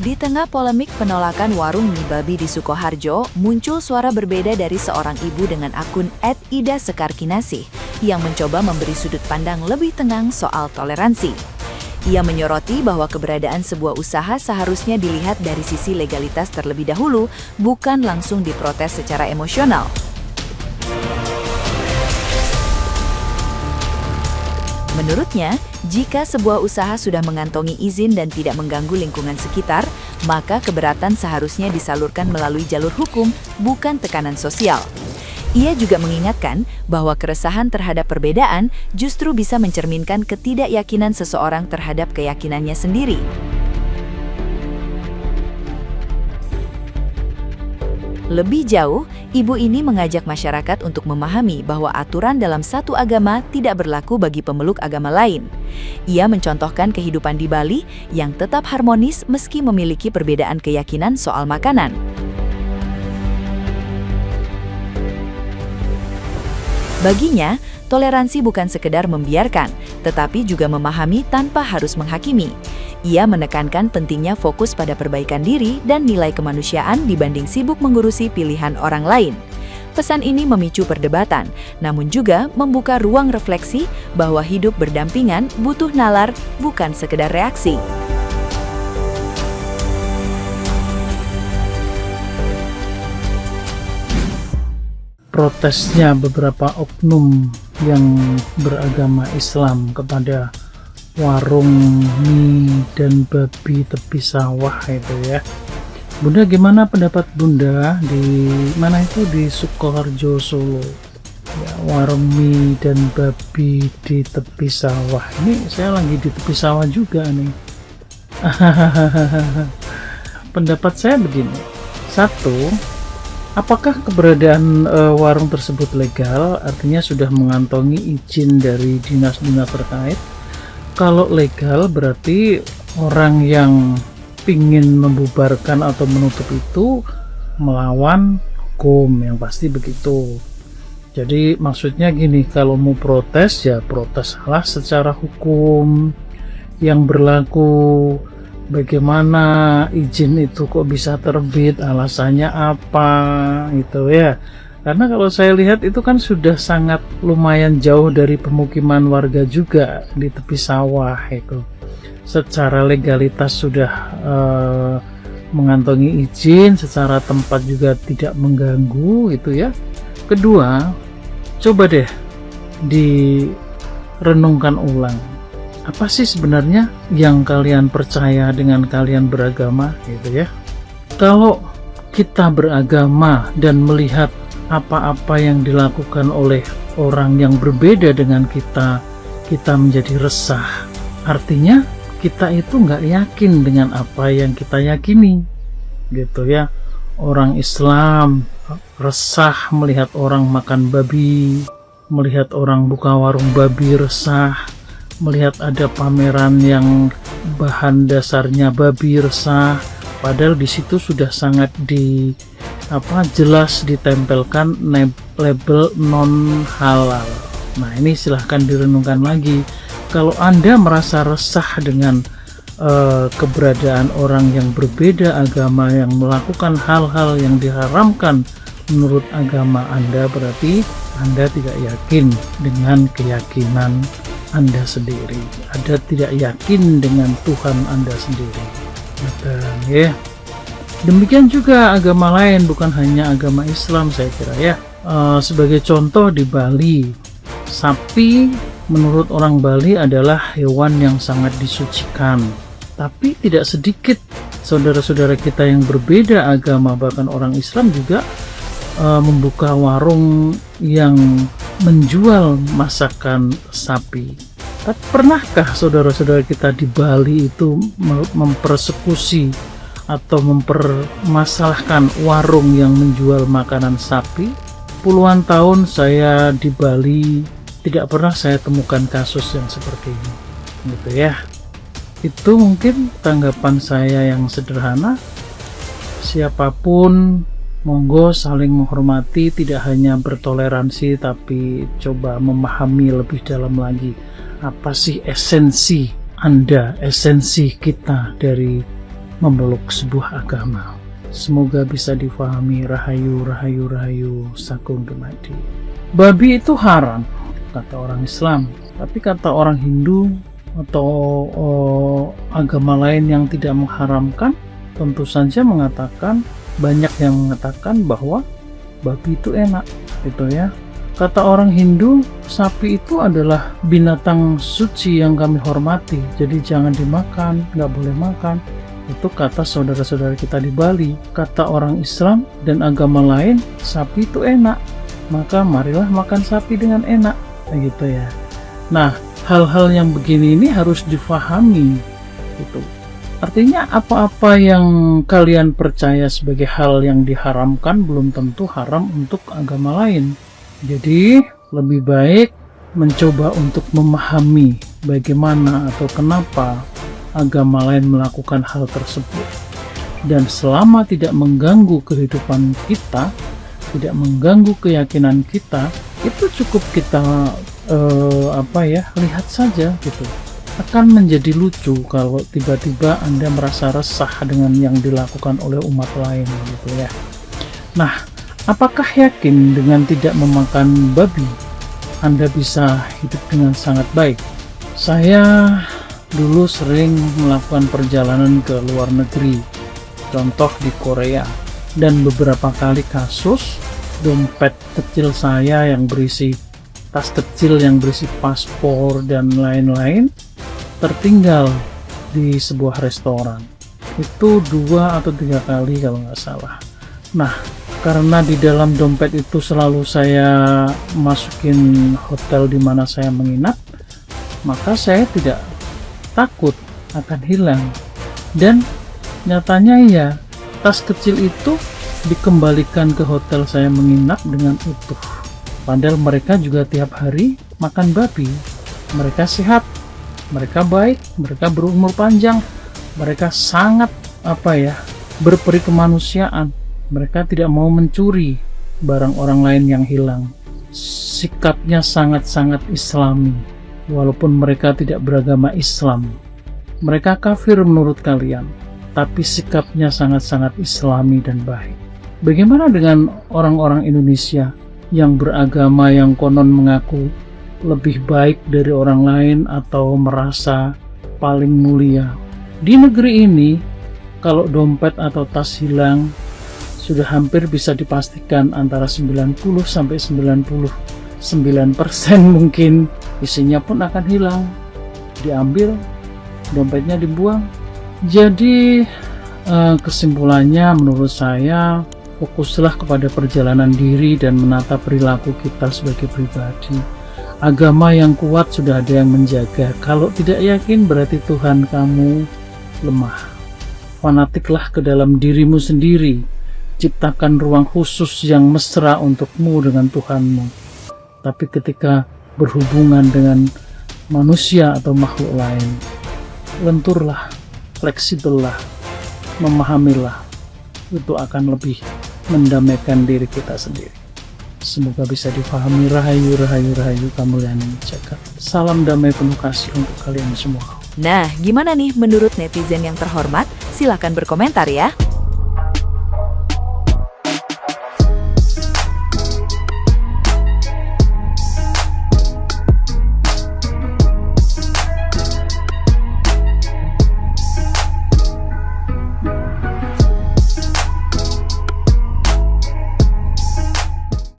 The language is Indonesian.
Di tengah polemik penolakan warung mie babi di Sukoharjo, muncul suara berbeda dari seorang ibu dengan akun @ida_sekarkinasih yang mencoba memberi sudut pandang lebih tenang soal toleransi. Ia menyoroti bahwa keberadaan sebuah usaha seharusnya dilihat dari sisi legalitas terlebih dahulu, bukan langsung diprotes secara emosional. Menurutnya, jika sebuah usaha sudah mengantongi izin dan tidak mengganggu lingkungan sekitar, maka keberatan seharusnya disalurkan melalui jalur hukum, bukan tekanan sosial. Ia juga mengingatkan bahwa keresahan terhadap perbedaan justru bisa mencerminkan ketidakyakinan seseorang terhadap keyakinannya sendiri. Lebih jauh, ibu ini mengajak masyarakat untuk memahami bahwa aturan dalam satu agama tidak berlaku bagi pemeluk agama lain. Ia mencontohkan kehidupan di Bali yang tetap harmonis meski memiliki perbedaan keyakinan soal makanan. Baginya, toleransi bukan sekedar membiarkan, tetapi juga memahami tanpa harus menghakimi. Ia menekankan pentingnya fokus pada perbaikan diri dan nilai kemanusiaan dibanding sibuk mengurusi pilihan orang lain. Pesan ini memicu perdebatan, namun juga membuka ruang refleksi bahwa hidup berdampingan butuh nalar, bukan sekedar reaksi. Protesnya beberapa oknum yang beragama Islam kepada warung mie dan babi tepi sawah itu ya. Bunda, gimana pendapat Bunda di mana itu, di Sukoharjo, Solo ya, warung mie dan babi di tepi sawah. Ini saya lagi di tepi sawah juga nih. Pendapat saya begini. Satu, apakah keberadaan warung tersebut legal, artinya sudah mengantongi izin dari dinas-dinas terkait? Kalau legal berarti orang yang ingin membubarkan atau menutup itu melawan hukum, yang pasti begitu. Jadi maksudnya gini, kalau mau protes ya proteslah secara hukum yang berlaku. Bagaimana izin itu kok bisa terbit, alasannya apa gitu ya. Karena kalau saya lihat itu kan sudah sangat lumayan jauh dari pemukiman warga juga di tepi sawah itu. Secara legalitas sudah mengantongi izin, secara tempat juga tidak mengganggu gitu ya. Kedua, coba deh direnungkan ulang. Apa sih sebenarnya yang kalian percaya dengan kalian beragama gitu ya? Kalau kita beragama dan melihat apa-apa yang dilakukan oleh orang yang berbeda dengan kita menjadi resah. Artinya kita itu nggak yakin dengan apa yang kita yakini, gitu ya. Orang Islam resah melihat orang makan babi, melihat orang buka warung babi resah, melihat ada pameran yang bahan dasarnya babi resah. Padahal di situ sudah sangat jelas ditempelkan label non halal. Nah, ini silahkan direnungkan lagi. Kalau Anda merasa resah dengan keberadaan orang yang berbeda agama yang melakukan hal-hal yang diharamkan menurut agama Anda, berarti Anda tidak yakin dengan keyakinan Anda sendiri. Anda tidak yakin dengan Tuhan Anda sendiri. Ya. Demikian juga agama lain, bukan hanya agama Islam saya kira ya. Sebagai contoh di Bali, sapi menurut orang Bali adalah hewan yang sangat disucikan. Tapi tidak sedikit saudara-saudara kita yang berbeda agama, bahkan orang Islam juga membuka warung yang menjual masakan sapi. Tapi pernahkah saudara-saudara kita di Bali itu mempersekusi atau mempermasalahkan warung yang menjual makanan sapi? Puluhan tahun saya di Bali, tidak pernah saya temukan kasus yang seperti ini, gitu ya. Itu mungkin tanggapan saya yang sederhana. Siapapun monggo saling menghormati, tidak hanya bertoleransi tapi coba memahami lebih dalam lagi apa sih esensi Anda, esensi kita dari memeluk sebuah agama. Semoga bisa difahami. Rahayu, rahayu, rahayu, Sagung Dumadi. Babi itu haram, kata orang Islam. Tapi kata orang Hindu atau agama lain yang tidak mengharamkan, tentu saja mengatakan, banyak yang mengatakan bahwa babi itu enak, gitu ya. Kata orang Hindu, sapi itu adalah binatang suci yang kami hormati, jadi jangan dimakan, nggak boleh makan. Itu kata saudara-saudara kita di Bali. Kata orang Islam dan agama lain, sapi itu enak, maka marilah makan sapi dengan enak, gitu ya. Nah, hal-hal yang begini ini harus difahami, gitu. Artinya apa-apa yang kalian percaya sebagai hal yang diharamkan belum tentu haram untuk agama lain. Jadi lebih baik mencoba untuk memahami bagaimana atau kenapa agama lain melakukan hal tersebut. Dan selama tidak mengganggu kehidupan kita, tidak mengganggu keyakinan kita, itu cukup kita lihat saja gitu. Akan menjadi lucu kalau tiba-tiba Anda merasa resah dengan yang dilakukan oleh umat lain gitu ya. Nah, apakah yakin dengan tidak memakan babi Anda bisa hidup dengan sangat baik? Saya dulu sering melakukan perjalanan ke luar negeri, contoh di Korea, dan beberapa kali kasus dompet kecil saya yang berisi tas kecil yang berisi paspor dan lain-lain tertinggal di sebuah restoran. Itu 2 atau 3 kali kalau nggak salah. Nah, karena di dalam dompet itu selalu saya masukin hotel di mana saya menginap, maka saya tidak takut akan hilang. Dan nyatanya ya, tas kecil itu dikembalikan ke hotel saya menginap dengan utuh. Padahal mereka juga tiap hari makan babi. Mereka sehat, mereka baik, mereka berumur panjang, mereka sangat berperi kemanusiaan. Mereka tidak mau mencuri barang orang lain yang hilang. Sikapnya sangat-sangat Islami, walaupun mereka tidak beragama Islam. Mereka kafir menurut kalian, tapi sikapnya sangat-sangat Islami dan baik. Bagaimana dengan orang-orang Indonesia yang beragama yang konon mengaku lebih baik dari orang lain atau merasa paling mulia? Di negeri ini, kalau dompet atau tas hilang, sudah hampir bisa dipastikan antara 90-99% mungkin isinya pun akan hilang, diambil, dompetnya dibuang. Jadi kesimpulannya menurut saya, fokuslah kepada perjalanan diri dan menata perilaku kita sebagai pribadi. Agama yang kuat sudah ada yang menjaga. Kalau tidak yakin berarti Tuhan kamu lemah. Fanatiklah ke dalam dirimu sendiri. Ciptakan ruang khusus yang mesra untukmu dengan Tuhanmu. Tapi ketika berhubungan dengan manusia atau makhluk lain, lenturlah, fleksibellah, memahamilah. Itu akan lebih mendamaikan diri kita sendiri. Semoga bisa difahami. Rahayu, rahayu, rahayu, kemuliaan jagat. Salam damai penuh kasih untuk kalian semua. Nah, gimana nih menurut netizen yang terhormat? Silahkan berkomentar ya.